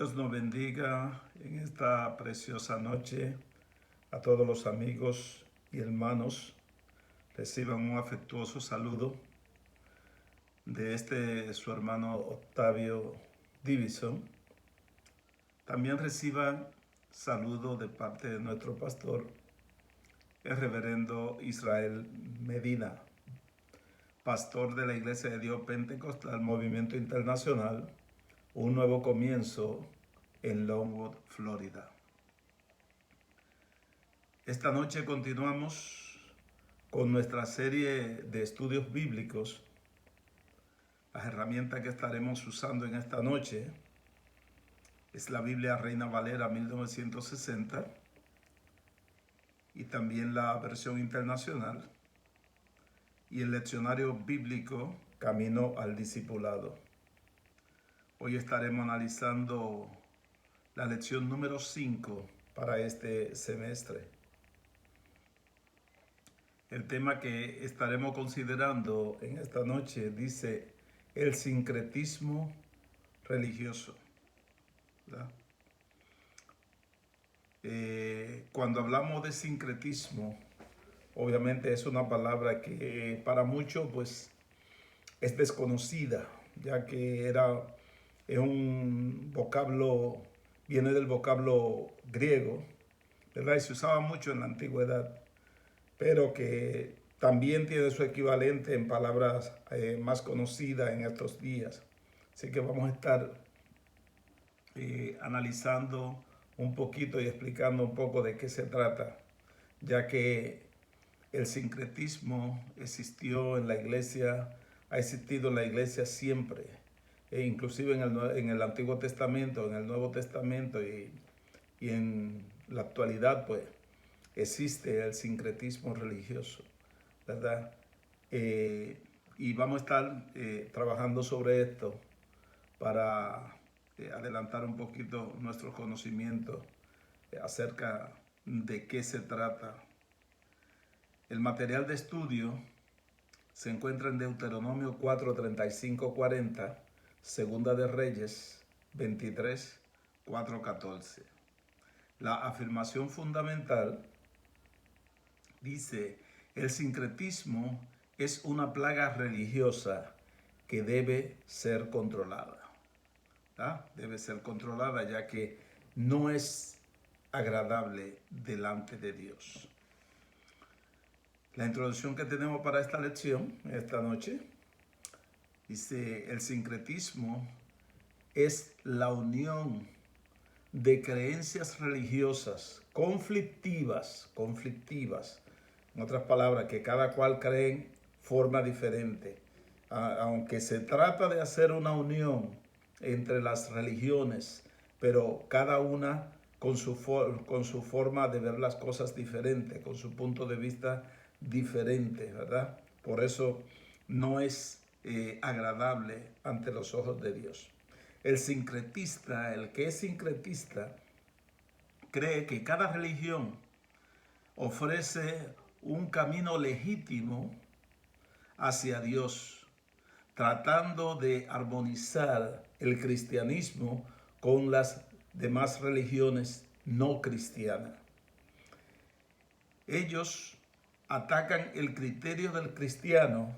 Dios nos bendiga en esta preciosa noche. A todos los amigos y hermanos, reciban un afectuoso saludo de su hermano Octavio Divison. También reciban saludo de parte de nuestro pastor, el reverendo Israel Medina, pastor de la Iglesia de Dios Pentecostal Movimiento Internacional, un nuevo comienzo en Longwood, Florida. Esta noche continuamos con nuestra serie de estudios bíblicos. Las herramientas que estaremos usando en esta noche es la Biblia Reina Valera 1960 y también la versión internacional y el leccionario bíblico Camino al Discipulado. Hoy estaremos analizando la lección número 5 para este semestre. El tema que estaremos considerando en esta noche dice el sincretismo religioso. Cuando hablamos de sincretismo, obviamente es una palabra que para muchos pues es desconocida, ya que es un vocablo, viene del vocablo griego, ¿verdad? Y se usaba mucho en la antigüedad, pero que también tiene su equivalente en palabras más conocidas en estos días. Así que vamos a estar analizando un poquito y explicando un poco de qué se trata, ya que el sincretismo existió en la iglesia, ha existido en la iglesia siempre, inclusive en el Antiguo Testamento, en el Nuevo Testamento y en la actualidad, pues existe el sincretismo religioso, ¿verdad? Y vamos a estar trabajando sobre esto para adelantar un poquito nuestro conocimiento acerca de qué se trata. El material de estudio se encuentra en Deuteronomio 4, 35, 40, Segunda de Reyes 23, 4, 14. La afirmación fundamental dice: el sincretismo es una plaga religiosa que debe ser controlada. Debe ser controlada, ya que no es agradable delante de Dios. La introducción que tenemos para esta lección, esta noche, dice: el sincretismo es la unión de creencias religiosas conflictivas, en otras palabras, que cada cual cree en forma diferente. Aunque se trata de hacer una unión entre las religiones, pero cada una con su forma de ver las cosas diferente, con su punto de vista diferente, ¿verdad? Por eso no es agradable ante los ojos de Dios. El sincretista, el que es sincretista, cree que cada religión ofrece un camino legítimo hacia Dios, tratando de armonizar el cristianismo con las demás religiones no cristianas. Ellos atacan el criterio del cristiano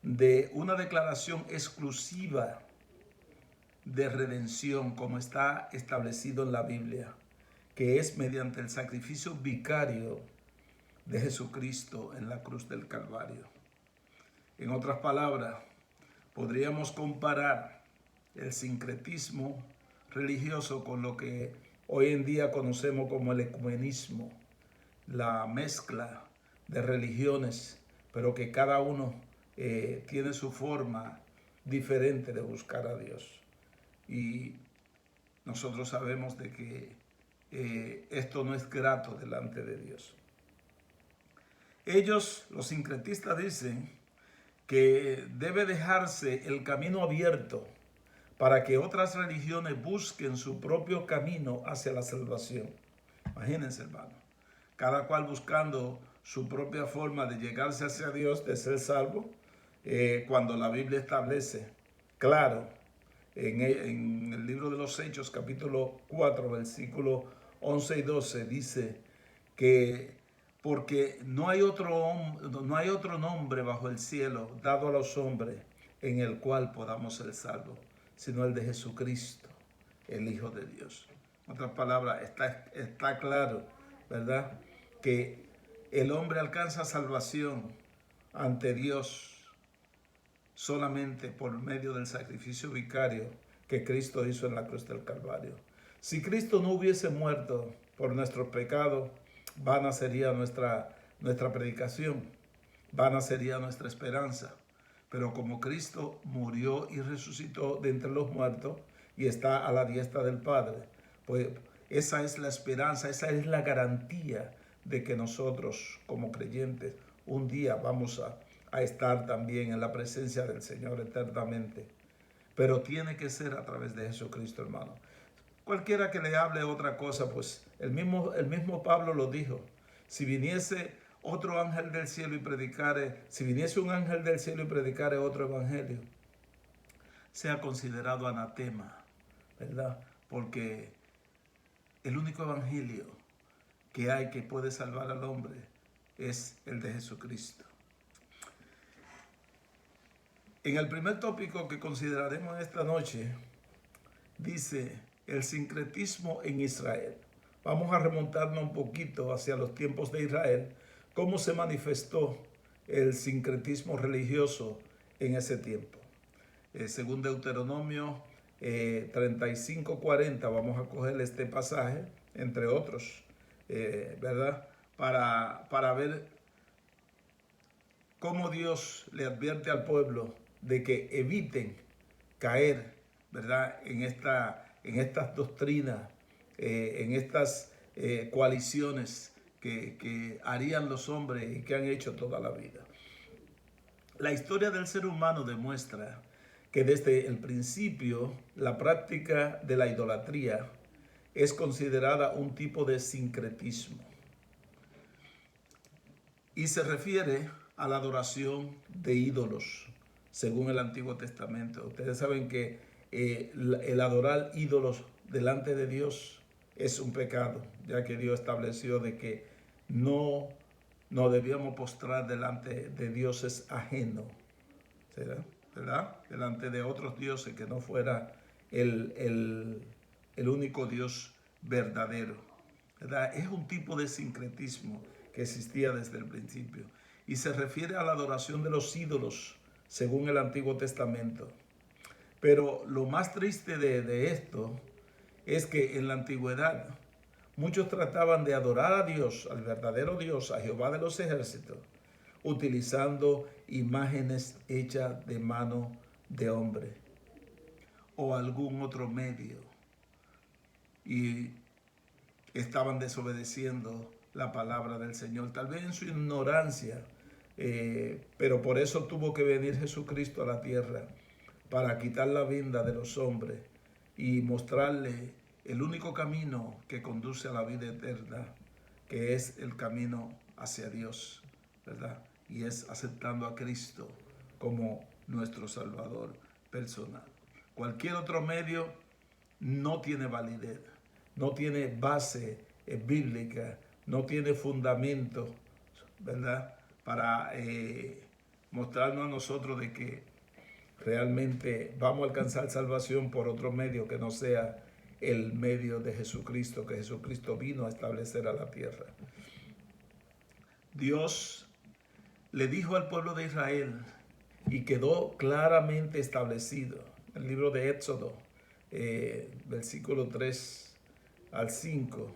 de una declaración exclusiva de redención, como está establecido en la Biblia, que es mediante el sacrificio vicario de Jesucristo en la cruz del Calvario. En otras palabras, podríamos comparar el sincretismo religioso con lo que hoy en día conocemos como el ecumenismo, la mezcla de religiones, pero que cada uno tiene su forma diferente de buscar a Dios. Y nosotros sabemos de que esto no es grato delante de Dios. Ellos, los sincretistas, dicen que debe dejarse el camino abierto para que otras religiones busquen su propio camino hacia la salvación. Imagínense, hermano, cada cual buscando su propia forma de llegarse hacia Dios, de ser salvo, cuando la Biblia establece, claro, en el libro de los Hechos, capítulo 4, versículo 11 y 12, dice que porque no hay otro nombre bajo el cielo dado a los hombres en el cual podamos ser salvos, sino el de Jesucristo, el Hijo de Dios. En otras palabras, está claro, ¿verdad?, que el hombre alcanza salvación ante Dios solamente por medio del sacrificio vicario que Cristo hizo en la cruz del Calvario. Si Cristo no hubiese muerto por nuestros pecados, vana sería nuestra predicación, vana sería nuestra esperanza. Pero como Cristo murió y resucitó de entre los muertos y está a la diestra del Padre, pues esa es la esperanza, esa es la garantía de que nosotros como creyentes un día vamos a estar también en la presencia del Señor eternamente. Pero tiene que ser a través de Jesucristo, hermano. Cualquiera que le hable otra cosa, pues el mismo Pablo lo dijo. Si viniese otro ángel del cielo y predicare, si viniese un ángel del cielo y predicare otro evangelio, sea considerado anatema, ¿verdad? Porque el único evangelio que hay que puede salvar al hombre es el de Jesucristo. En el primer tópico que consideraremos esta noche, dice el sincretismo en Israel. Vamos a remontarnos un poquito hacia los tiempos de Israel, cómo se manifestó el sincretismo religioso en ese tiempo. Según Deuteronomio 35:40, vamos a coger este pasaje, entre otros, ¿verdad? Para ver cómo Dios le advierte al pueblo de que eviten caer, ¿verdad?, en estas doctrinas, en estas coaliciones que harían los hombres y que han hecho toda la vida. La historia del ser humano demuestra que desde el principio la práctica de la idolatría es considerada un tipo de sincretismo y se refiere a la adoración de ídolos, según el Antiguo Testamento. Ustedes saben que el adorar ídolos delante de Dios es un pecado, ya que Dios estableció de que no debíamos postrar delante de dioses ajenos, ¿verdad? Delante de otros dioses que no fuera el único Dios verdadero, ¿verdad? Es un tipo de sincretismo que existía desde el principio y se refiere a la adoración de los ídolos según el Antiguo Testamento. Pero lo más triste de esto es que en la antigüedad muchos trataban de adorar a Dios, al verdadero Dios, a Jehová de los ejércitos, utilizando imágenes hechas de mano de hombre o algún otro medio, y estaban desobedeciendo la palabra del Señor, tal vez en su ignorancia, pero por eso tuvo que venir Jesucristo a la tierra, para quitar la vida de los hombres y mostrarle el único camino que conduce a la vida eterna, que es el camino hacia Dios, ¿verdad? Y es aceptando a Cristo como nuestro Salvador personal. Cualquier otro medio no tiene validez, no tiene base bíblica, no tiene fundamento, ¿verdad?, para mostrarnos a nosotros de que realmente vamos a alcanzar salvación por otro medio que no sea el medio de Jesucristo, que Jesucristo vino a establecer a la tierra. Dios le dijo al pueblo de Israel, y quedó claramente establecido en el libro de Éxodo, versículo 3 al 5,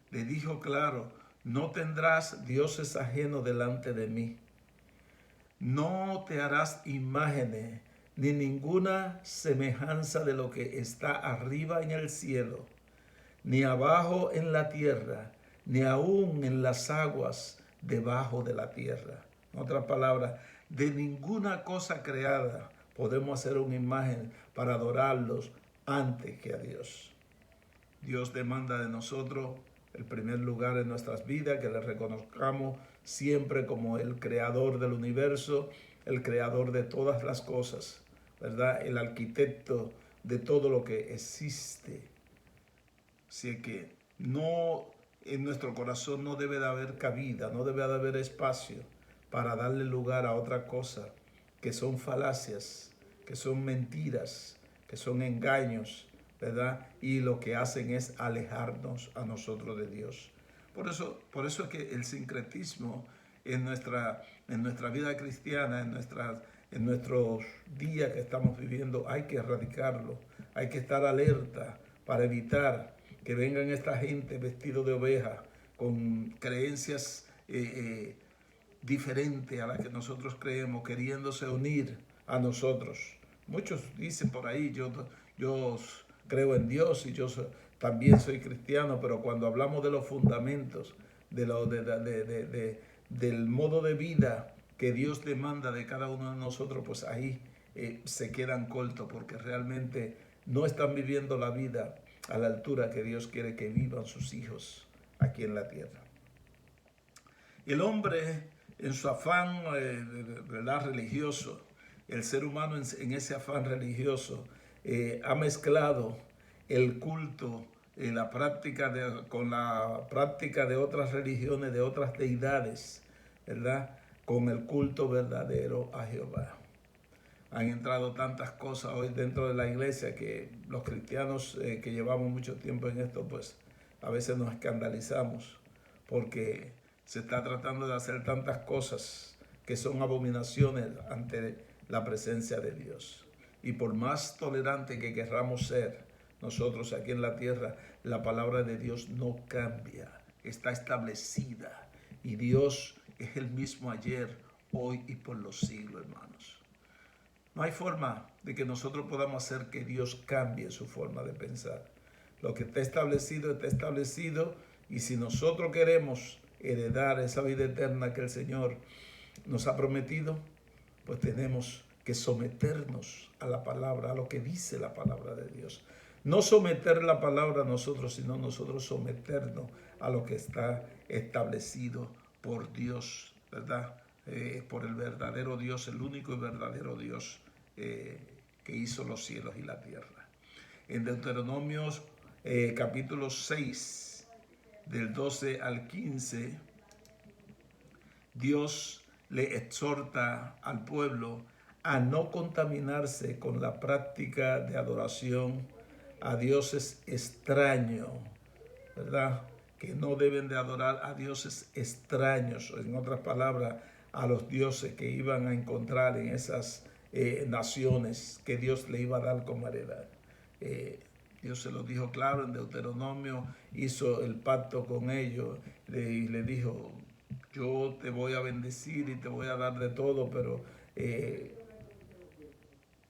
le dijo claro: no tendrás dioses ajenos delante de mí, no te harás imágenes ni ninguna semejanza de lo que está arriba en el cielo, ni abajo en la tierra, ni aún en las aguas debajo de la tierra. En otras palabras, de ninguna cosa creada podemos hacer una imagen para adorarlos antes que a Dios. Dios demanda de nosotros el primer lugar en nuestras vidas, que le reconozcamos siempre como el creador del universo, el creador de todas las cosas, ¿verdad?, el arquitecto de todo lo que existe. Así que no, en nuestro corazón no debe de haber cabida, no debe de haber espacio para darle lugar a otra cosa, que son falacias, que son mentiras, que son engaños, ¿verdad? Y lo que hacen es alejarnos a nosotros de Dios. Por eso es que el sincretismo en nuestra vida cristiana, en nuestros días que estamos viviendo, hay que erradicarlo, hay que estar alerta para evitar que vengan esta gente vestido de oveja con creencias diferentes a las que nosotros creemos, queriéndose unir a nosotros. Muchos dicen por ahí, yo creo en Dios y también soy cristiano, pero cuando hablamos de los fundamentos, del modo de vida que Dios demanda de cada uno de nosotros, pues ahí se quedan cortos, porque realmente no están viviendo la vida a la altura que Dios quiere que vivan sus hijos aquí en la tierra. El hombre, en su afán ¿verdad? Religioso, el ser humano en ese afán religioso ha mezclado el culto la práctica con la práctica de otras religiones, de otras deidades, ¿verdad? Con el culto verdadero a Jehová. Han entrado tantas cosas hoy dentro de la iglesia que los cristianos que llevamos mucho tiempo en esto, pues a veces nos escandalizamos porque se está tratando de hacer tantas cosas que son abominaciones ante la presencia de Dios. Y por más tolerante que querramos ser nosotros aquí en la tierra, la palabra de Dios no cambia, está establecida. Y Dios es el mismo ayer, hoy y por los siglos, hermanos. No hay forma de que nosotros podamos hacer que Dios cambie su forma de pensar. Lo que está establecido, y si nosotros queremos heredar esa vida eterna que el Señor nos ha prometido, pues tenemos que someternos a la palabra, a lo que dice la palabra de Dios. No someter la palabra a nosotros, sino nosotros someternos a lo que está establecido por Dios, ¿verdad? Por el verdadero Dios, el único y verdadero Dios que hizo los cielos y la tierra. En Deuteronomio capítulo 6, del 12 al 15, Dios le exhorta al pueblo a no contaminarse con la práctica de adoración a dioses extraños, ¿verdad? Que no deben de adorar a dioses extraños, en otras palabras, a los dioses que iban a encontrar en esas naciones que Dios le iba a dar como heredad. Dios se lo dijo claro en Deuteronomio, hizo el pacto con ellos y le dijo, yo te voy a bendecir y te voy a dar de todo, pero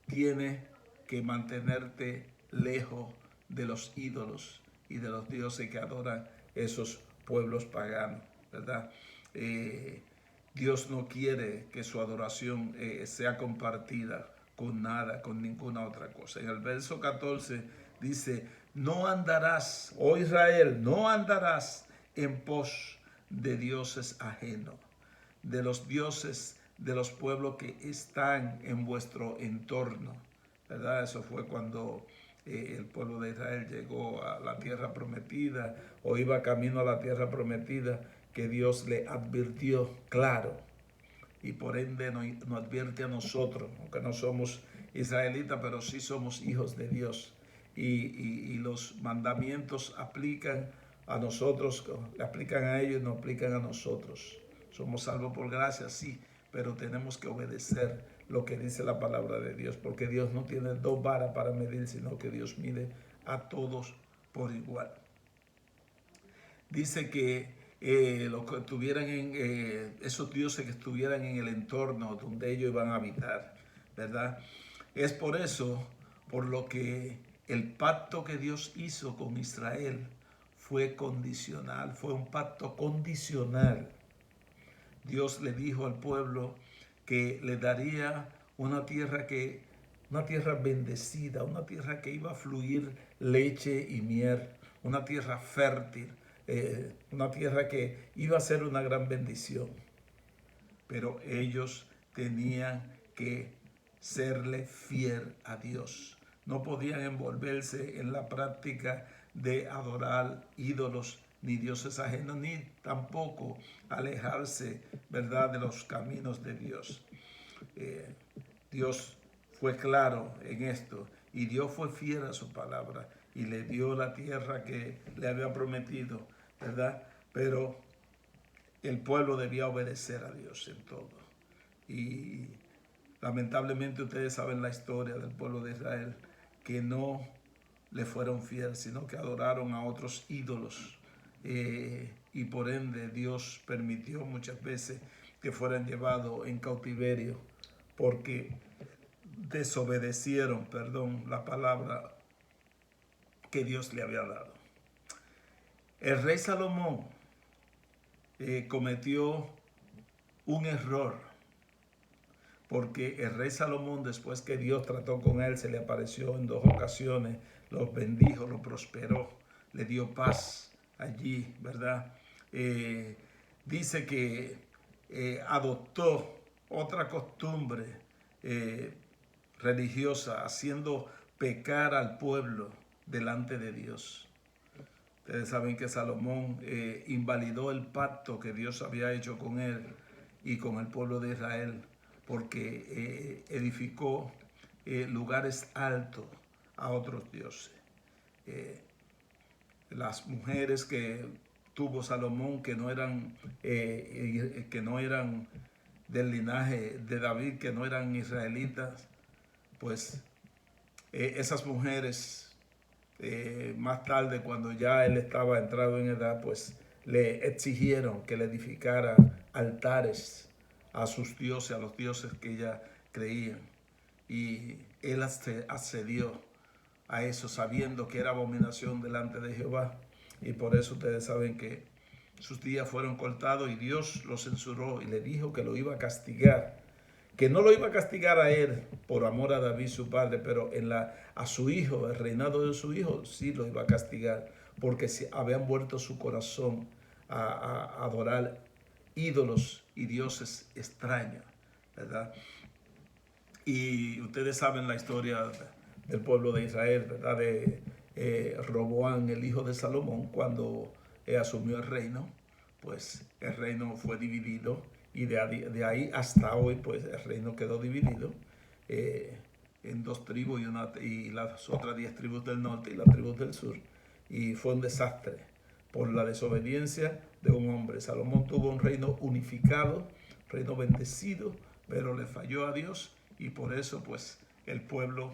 tienes que mantenerte lejos de los ídolos y de los dioses que adoran esos pueblos paganos, ¿verdad? Dios no quiere que su adoración sea compartida con nada, con ninguna otra cosa. En el verso 14 dice, no andarás, oh Israel, no andarás en pos de dioses ajenos, de los dioses de los pueblos que están en vuestro entorno, ¿verdad? Eso fue cuando el pueblo de Israel llegó a la tierra prometida o iba camino a la tierra prometida, que Dios le advirtió claro, y por ende nos advierte a nosotros, aunque no somos israelitas, pero sí somos hijos de Dios, y los mandamientos aplican a nosotros, le aplican a ellos y nos aplican a nosotros. Somos salvos por gracia, sí, pero tenemos que obedecer lo que dice la palabra de Dios, porque Dios no tiene dos varas para medir, sino que Dios mide a todos por igual. Dice que los que estuvieran esos dioses que estuvieran en el entorno donde ellos iban a habitar, ¿verdad? Es por eso, por lo que el pacto que Dios hizo con Israel fue condicional, fue un pacto condicional. Dios le dijo al pueblo que le daría una tierra bendecida, una tierra que iba a fluir leche y miel, una tierra fértil, una tierra que iba a ser una gran bendición. Pero ellos tenían que serle fiel a Dios. no podían envolverse en la práctica de adorar ídolos ni dioses ajenos, ni tampoco alejarse, ¿verdad?, de los caminos de Dios. Dios fue claro en esto y Dios fue fiel a su palabra y le dio la tierra que le había prometido, ¿verdad? Pero el pueblo debía obedecer a Dios en todo. Y lamentablemente ustedes saben la historia del pueblo de Israel, que no le fueron fieles, sino que adoraron a otros ídolos. Y por ende Dios permitió muchas veces que fueran llevados en cautiverio porque desobedecieron, la palabra que Dios le había dado. El rey Salomón cometió un error, porque el rey Salomón, después que Dios trató con él, se le apareció en 2 ocasiones, los bendijo, los prosperó, le dio paz allí, ¿verdad? Dice que adoptó otra costumbre religiosa, haciendo pecar al pueblo delante de Dios. Ustedes saben que Salomón invalidó el pacto que Dios había hecho con él y con el pueblo de Israel, porque edificó lugares altos a otros dioses. Las mujeres que tuvo Salomón, que no eran del linaje de David, que no eran israelitas, pues esas mujeres más tarde, cuando ya él estaba entrado en edad, pues le exigieron que le edificara altares a sus dioses, a los dioses que ella creían. Y él accedió a eso, sabiendo que era abominación delante de Jehová. Y por eso ustedes saben que sus días fueron cortados y Dios lo censuró y le dijo que lo iba a castigar, que no lo iba a castigar a él por amor a David su padre, pero a su hijo, el reinado de su hijo, sí lo iba a castigar, porque habían vuelto su corazón a adorar ídolos y dioses extraños, ¿verdad? Y ustedes saben la historia del pueblo de Israel, ¿verdad? De Roboán, el hijo de Salomón, cuando asumió el reino, pues el reino fue dividido y de ahí hasta hoy, pues el reino quedó dividido en 2 tribus y las otras 10 tribus del norte y las tribus del sur. Y fue un desastre por la desobediencia de un hombre. Salomón tuvo un reino unificado, reino bendecido, pero le falló a Dios y por eso pues el pueblo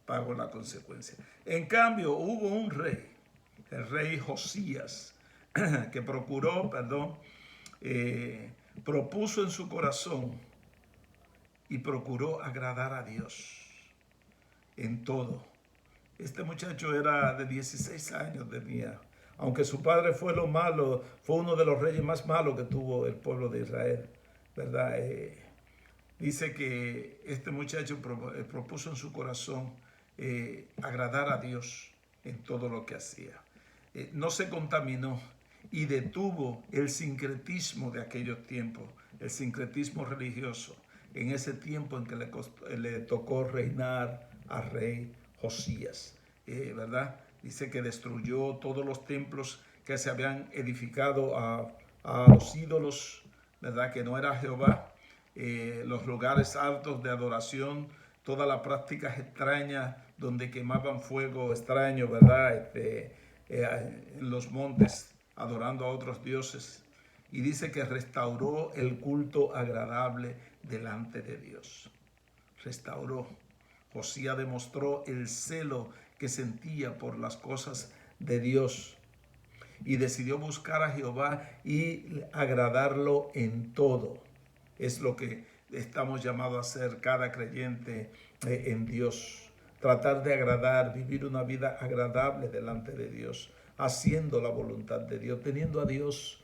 pagó la consecuencia. En cambio hubo un rey, el rey Josías, que propuso en su corazón y procuró agradar a Dios en todo. Este muchacho era de 16 años, tenía, aunque su padre fue uno de los reyes más malos que tuvo el pueblo de Israel, ¿verdad? Dice que este muchacho propuso en su corazón agradar a Dios en todo lo que hacía. No se contaminó y detuvo el sincretismo de aquellos tiempos, el sincretismo religioso, en ese tiempo en que le tocó reinar al rey Josías, ¿verdad? Dice que destruyó todos los templos que se habían edificado a los ídolos, ¿verdad? Que no era Jehová. Los lugares altos de adoración, todas las prácticas extrañas donde quemaban fuego extraño, ¿verdad? En los montes adorando a otros dioses. Y dice que restauró el culto agradable delante de Dios. Restauró. Josías demostró el celo que sentía por las cosas de Dios y decidió buscar a Jehová y agradarlo en todo. Es lo que estamos llamados a hacer cada creyente en Dios. Tratar de agradar, vivir una vida agradable delante de Dios, haciendo la voluntad de Dios, teniendo a Dios,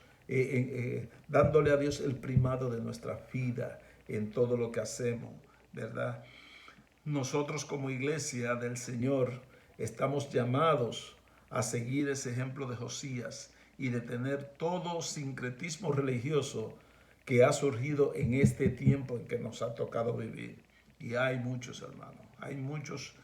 dándole a Dios el primado de nuestra vida en todo lo que hacemos, ¿verdad? Nosotros como iglesia del Señor estamos llamados a seguir ese ejemplo de Josías y de tener todo sincretismo religioso que ha surgido en este tiempo en que nos ha tocado vivir. Y hay muchos, hermanos, hay muchos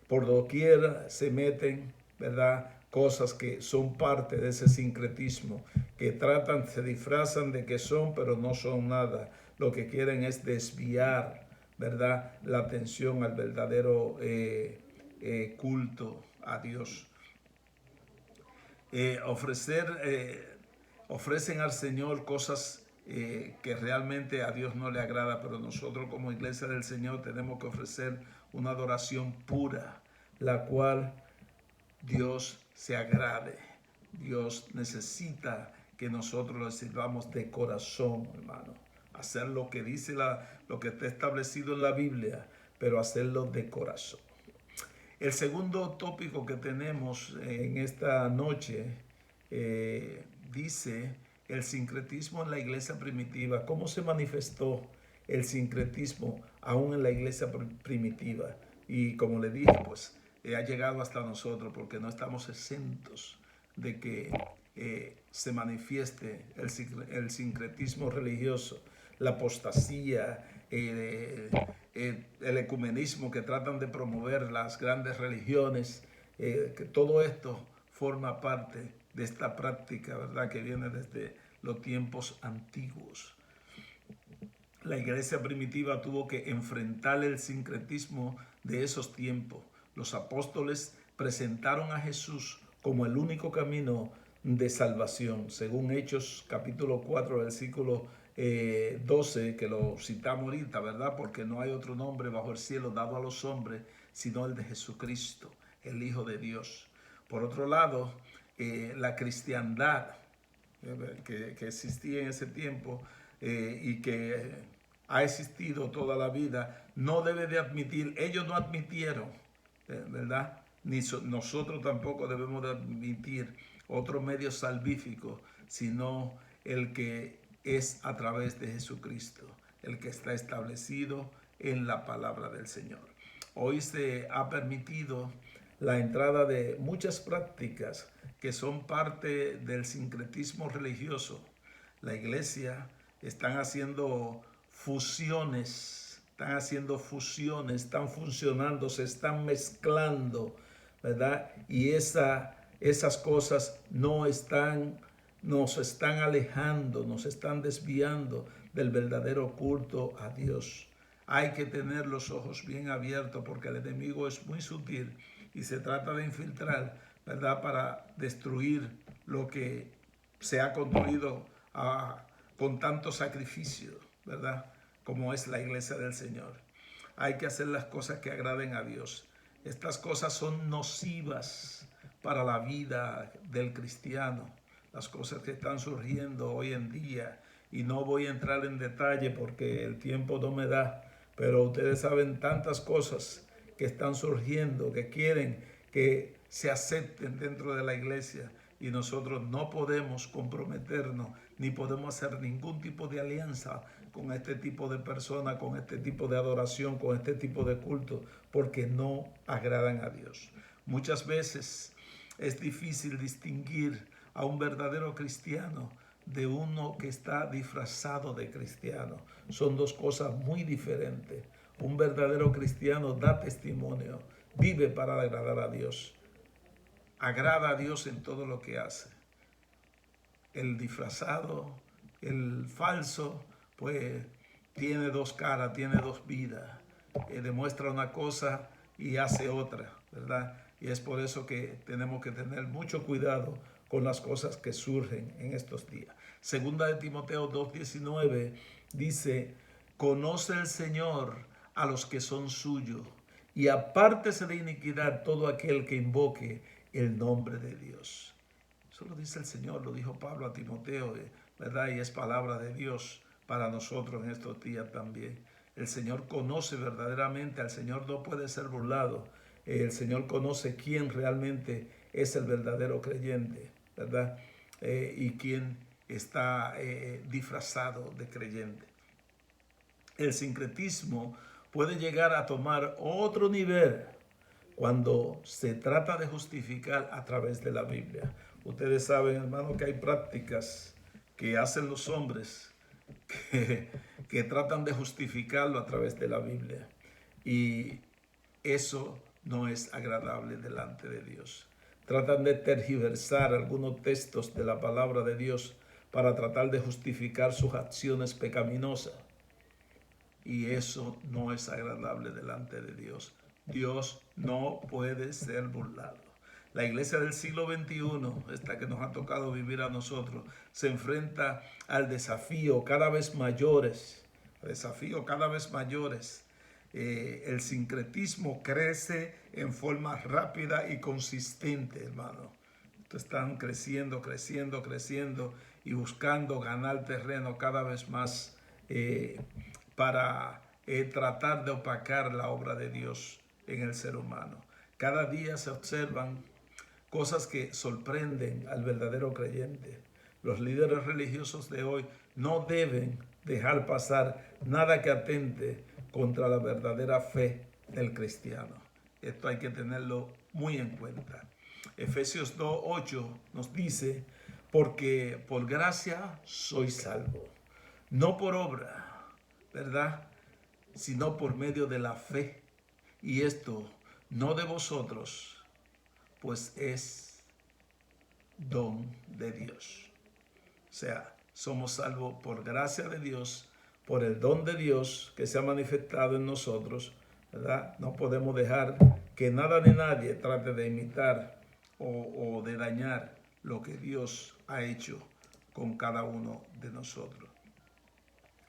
por doquier se meten, ¿verdad? Cosas que son parte de ese sincretismo, que tratan, se disfrazan de que son, pero no son nada. Lo que quieren es desviar, ¿verdad?, la atención al verdadero culto a Dios. Ofrecen al Señor cosas que realmente a Dios no le agrada, pero nosotros como iglesia del Señor tenemos que ofrecer una adoración pura, la cual Dios se agrade. Dios necesita que nosotros le sirvamos de corazón, hermano. Hacer lo que dice lo que está establecido en la Biblia, pero hacerlo de corazón. El segundo tópico que tenemos en esta noche dice el sincretismo en la iglesia primitiva. ¿Cómo se manifestó el sincretismo aún en la iglesia primitiva? Y como le dije, pues ha llegado hasta nosotros porque no estamos exentos de que se manifieste el sincretismo religioso, la apostasía, el ecumenismo que tratan de promover las grandes religiones, que todo esto forma parte de esta práctica, ¿verdad?, que viene desde los tiempos antiguos. La iglesia primitiva tuvo que enfrentar el sincretismo de esos tiempos. Los apóstoles presentaron a Jesús como el único camino de salvación, según Hechos capítulo 4, versículo 12, que lo citamos ahorita, ¿verdad? Porque no hay otro nombre bajo el cielo dado a los hombres, sino el de Jesucristo, el Hijo de Dios. Por otro lado, la cristiandad que existía en ese tiempo y que ha existido toda la vida, no debe de admitir, ellos no admitieron, ¿verdad? Ni nosotros tampoco debemos de admitir otro medio salvífico, sino el que es a través de Jesucristo, el que está establecido en la palabra del Señor. Hoy se ha permitido la entrada de muchas prácticas que son parte del sincretismo religioso. La iglesia están haciendo fusiones, están funcionando, se están mezclando, ¿verdad? Y esas cosas nos están alejando, nos están desviando del verdadero culto a Dios. Hay que tener los ojos bien abiertos porque el enemigo es muy sutil y se trata de infiltrar, ¿verdad?, para destruir lo que se ha construido con tanto sacrificio, ¿verdad?, como es la iglesia del Señor. Hay que hacer las cosas que agraden a Dios. Estas cosas son nocivas para la vida del cristiano, las cosas que están surgiendo hoy en día, y no voy a entrar en detalle porque el tiempo no me da, pero ustedes saben tantas cosas que están surgiendo, que quieren que se acepten dentro de la iglesia, y nosotros no podemos comprometernos ni podemos hacer ningún tipo de alianza con este tipo de personas, con este tipo de adoración, con este tipo de culto, porque no agradan a Dios. Muchas veces es difícil distinguir a un verdadero cristiano de uno que está disfrazado de cristiano. Son dos cosas muy diferentes. Un verdadero cristiano da testimonio, vive para agradar a Dios, agrada a Dios en todo lo que hace. El disfrazado, el falso, pues tiene dos caras, tiene dos vidas. Demuestra una cosa y hace otra, ¿verdad? Y es por eso que tenemos que tener mucho cuidado con las cosas que surgen en estos días. Segunda de Timoteo 2:19 dice: conoce el Señor a los que son suyos, y apártese de iniquidad todo aquel que invoque el nombre de Dios. Eso lo dice el Señor, lo dijo Pablo a Timoteo, ¿verdad? Y es palabra de Dios para nosotros en estos días también. El Señor conoce verdaderamente, al Señor no puede ser burlado. El Señor conoce quién realmente es el verdadero creyente, ¿verdad? Y quién está disfrazado de creyente. El sincretismo puede llegar a tomar otro nivel cuando se trata de justificar a través de la Biblia. Ustedes saben, hermano, que hay prácticas que hacen los hombres que tratan de justificarlo a través de la Biblia. Y Eso no es agradable delante de Dios. Tratan de tergiversar algunos textos de la palabra de Dios para tratar de justificar sus acciones pecaminosas. Y eso no es agradable delante de Dios. Dios no puede ser burlado. La iglesia del siglo XXI, esta que nos ha tocado vivir a nosotros, se enfrenta al desafío cada vez mayores. El sincretismo crece en forma rápida y consistente, hermano. Están creciendo y buscando ganar terreno cada vez más para tratar de opacar la obra de Dios en el ser humano. Cada día se observan cosas que sorprenden al verdadero creyente. Los líderes religiosos de hoy no deben dejar pasar nada que atente contra la verdadera fe del cristiano. Esto hay que tenerlo muy en cuenta. Efesios 2:8 nos dice, porque por gracia soy salvo, no por obra, ¿verdad? Sino por medio de la fe. Y esto no de vosotros, pues es don de Dios. O sea, somos salvos por gracia de Dios, por el don de Dios que se ha manifestado en nosotros, ¿verdad? No podemos dejar que nada ni nadie trate de imitar o de dañar lo que Dios ha hecho con cada uno de nosotros.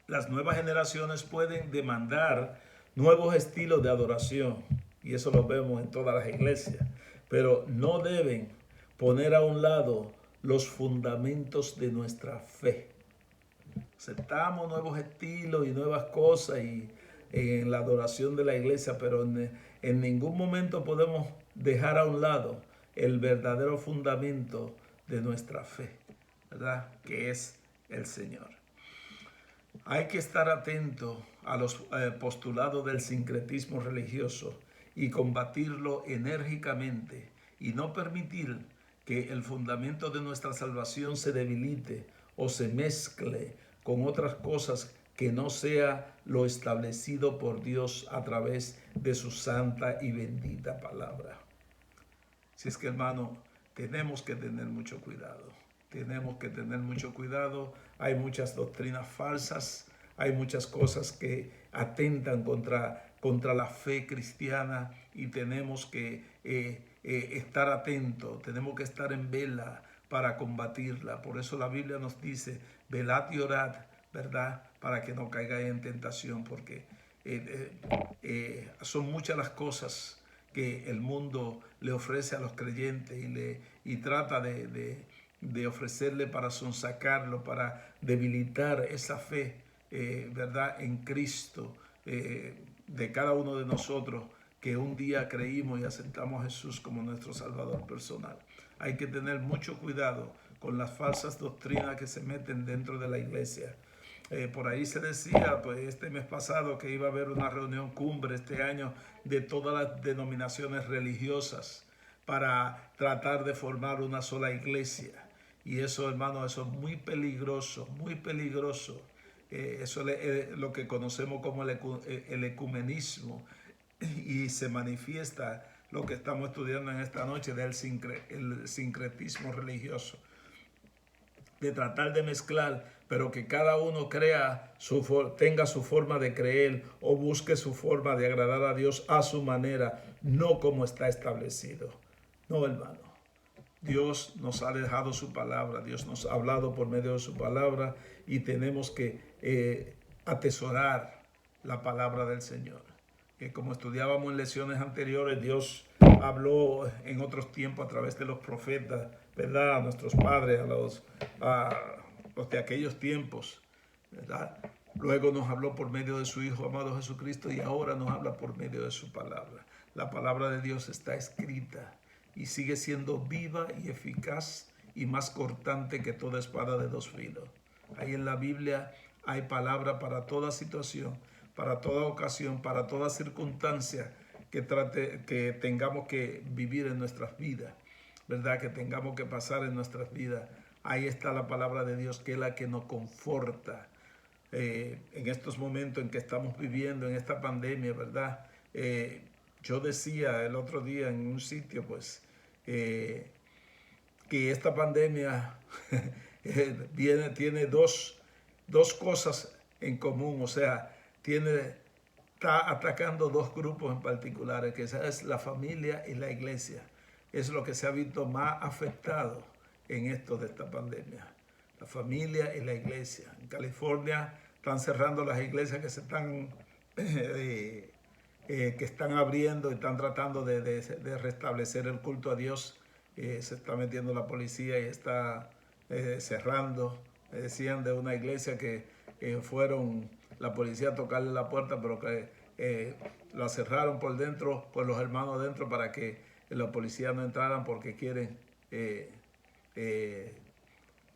Las nuevas generaciones pueden demandar nuevos estilos de adoración, y eso lo vemos en todas las iglesias, pero no deben poner a un lado los fundamentos de nuestra fe. Aceptamos nuevos estilos y nuevas cosas en la adoración de la iglesia, pero en ningún momento podemos dejar a un lado el verdadero fundamento de nuestra fe, ¿verdad? Que es el Señor. Hay que estar atento a los postulados del sincretismo religioso y combatirlo enérgicamente y no permitir que el fundamento de nuestra salvación se debilite o se mezcle con otras cosas que no sea lo establecido por Dios a través de su santa y bendita palabra. Si es que, hermano, tenemos que tener mucho cuidado. Tenemos que tener mucho cuidado. Hay muchas doctrinas falsas. Hay muchas cosas que atentan contra la fe cristiana y tenemos que estar atentos. Tenemos que estar en vela para combatirla. Por eso la Biblia nos dice, velad y orad, ¿verdad? Para que no caigáis en tentación, porque son muchas las cosas que el mundo le ofrece a los creyentes y trata de ofrecerle para sonsacarlo, para debilitar esa fe, ¿verdad? En Cristo, de cada uno de nosotros que un día creímos y aceptamos a Jesús como nuestro Salvador personal. Hay que tener mucho cuidado con las falsas doctrinas que se meten dentro de la iglesia. Por ahí se decía, pues este mes pasado, que iba a haber una reunión cumbre este año de todas las denominaciones religiosas para tratar de formar una sola iglesia. Y eso, hermano, eso es muy peligroso, muy peligroso. Eso es lo que conocemos como el ecumenismo, y se manifiesta lo que estamos estudiando en esta noche del sincretismo religioso, de tratar de mezclar, pero que cada uno tenga su forma de creer o busque su forma de agradar a Dios a su manera, no como está establecido. No, hermano. Dios nos ha dejado su palabra, Dios nos ha hablado por medio de su palabra y tenemos que atesorar la palabra del Señor. Como estudiábamos en lecciones anteriores, Dios habló en otros tiempos a través de los profetas, ¿verdad? A nuestros padres, a los de aquellos tiempos, ¿verdad? Luego nos habló por medio de su Hijo amado Jesucristo y ahora nos habla por medio de su palabra. La palabra de Dios está escrita y sigue siendo viva y eficaz y más cortante que toda espada de dos filos. Ahí en la Biblia hay palabra para toda situación, para toda ocasión, para toda circunstancia que tengamos que vivir en nuestras vidas, ¿verdad? Que tengamos que pasar en nuestras vidas. Ahí está la palabra de Dios, que es la que nos conforta en estos momentos en que estamos viviendo, en esta pandemia, ¿verdad? Yo decía el otro día en un sitio, pues, que esta pandemia tiene dos cosas en común, o sea, está atacando dos grupos en particulares, que es la familia y la iglesia. Es lo que se ha visto más afectado en esto de esta pandemia. La familia y la iglesia. En California están cerrando las iglesias que están abriendo y están tratando de restablecer el culto a Dios. Se está metiendo la policía y está cerrando. Me decían de una iglesia que fueron la policía a tocarle la puerta, pero que la cerraron por dentro, con los hermanos adentro, para que la policía no entraran, porque quieren eh,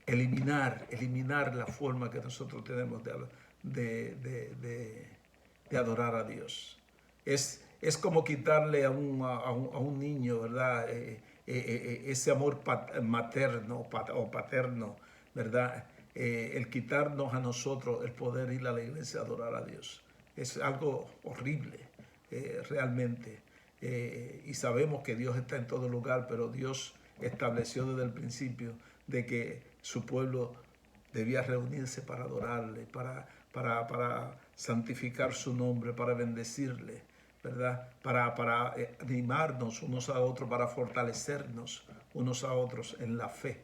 eliminar la forma que nosotros tenemos de, de, de, de adorar a Dios. Es como quitarle a un niño, ¿verdad? Ese amor materno o paterno, ¿verdad? El quitarnos a nosotros el poder ir a la iglesia a adorar a Dios. Es algo horrible, realmente. Y sabemos que Dios está en todo lugar, pero Dios estableció desde el principio de que su pueblo debía reunirse para adorarle, para santificar su nombre, para bendecirle, ¿verdad? Para animarnos unos a otros, para fortalecernos unos a otros en la fe.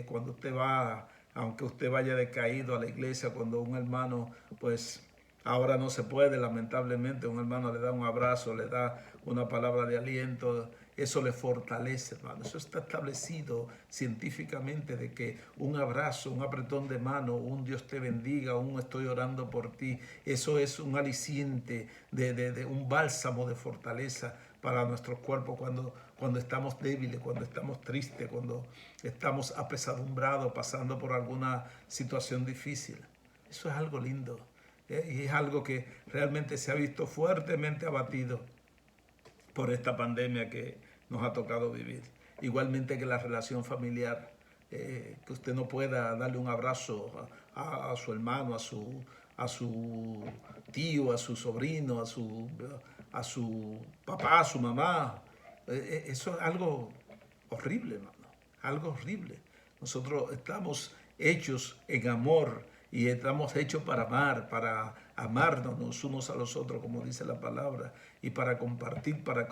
Cuando usted va, aunque usted vaya decaído a la iglesia, cuando un hermano, pues ahora no se puede, lamentablemente, un hermano le da un abrazo, le da una palabra de aliento, eso le fortalece, hermano. Eso está establecido científicamente, de que un abrazo, un apretón de mano, un Dios te bendiga, un estoy orando por ti, eso es un aliciente, de un bálsamo de fortaleza para nuestros cuerpos cuando estamos débiles, cuando estamos tristes, cuando estamos apesadumbrados, pasando por alguna situación difícil. Eso es algo lindo. Y es algo que realmente se ha visto fuertemente abatido por esta pandemia que nos ha tocado vivir. Igualmente que la relación familiar, que usted no pueda darle un abrazo a su hermano, a su tío, a su sobrino, a su papá, a su mamá. Eso es algo horrible, hermano, algo horrible. Nosotros estamos hechos en amor y estamos hechos para amar, para amarnos los unos a los otros, como dice la palabra, y para compartir, para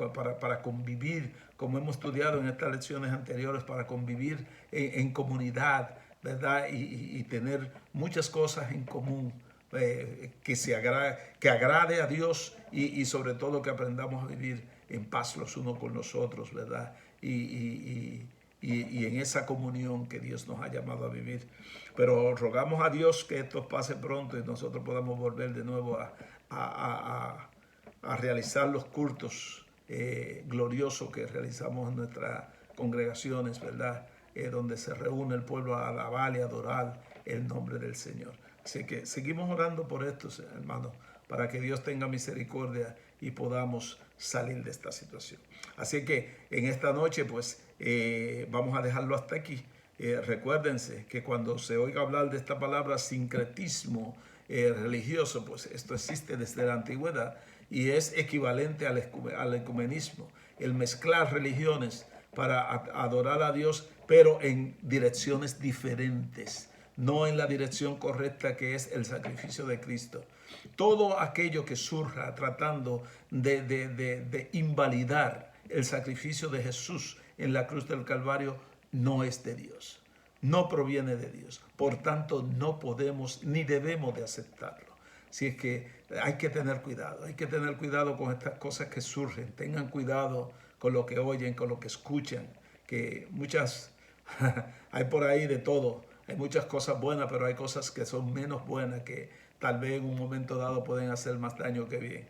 convivir, como hemos estudiado en estas lecciones anteriores, para convivir en comunidad, ¿verdad? Y tener muchas cosas en común. Que agrade a Dios y sobre todo que aprendamos a vivir en paz los unos con los otros, ¿verdad? Y en esa comunión que Dios nos ha llamado a vivir. Pero rogamos a Dios que esto pase pronto y nosotros podamos volver de nuevo a realizar los cultos gloriosos que realizamos en nuestras congregaciones, ¿verdad? Donde se reúne el pueblo a alabar y adorar el nombre del Señor. Así que seguimos orando por esto, hermanos, para que Dios tenga misericordia y podamos salir de esta situación. Así que en esta noche, pues, vamos a dejarlo hasta aquí. Recuérdense que cuando se oiga hablar de esta palabra sincretismo religioso, pues esto existe desde la antigüedad y es equivalente al ecumenismo, el mezclar religiones para adorar a Dios, pero en direcciones diferentes, no en la dirección correcta, que es el sacrificio de Cristo. Todo aquello que surja tratando de invalidar el sacrificio de Jesús en la cruz del Calvario no es de Dios, no proviene de Dios. Por tanto, no podemos ni debemos de aceptarlo. Así es que hay que tener cuidado con estas cosas que surgen. Tengan cuidado con lo que oyen, con lo que escuchan, que muchas, hay por ahí de todo. Hay muchas cosas buenas, pero hay cosas que son menos buenas, que tal vez en un momento dado pueden hacer más daño que bien.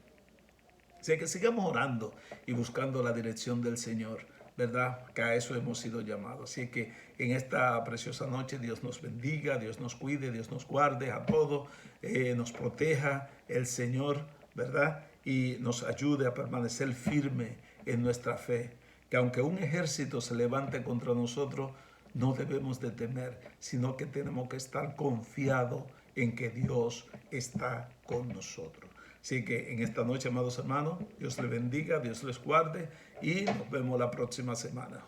Así que sigamos orando y buscando la dirección del Señor, ¿verdad? Que a eso hemos sido llamados. Así que en esta preciosa noche Dios nos bendiga, Dios nos cuide, Dios nos guarde a todos, nos proteja el Señor, ¿verdad? Y nos ayude a permanecer firme en nuestra fe. Que aunque un ejército se levante contra nosotros, no debemos de temer, sino que tenemos que estar confiados en que Dios está con nosotros. Así que en esta noche, amados hermanos, Dios les bendiga, Dios les guarde y nos vemos la próxima semana.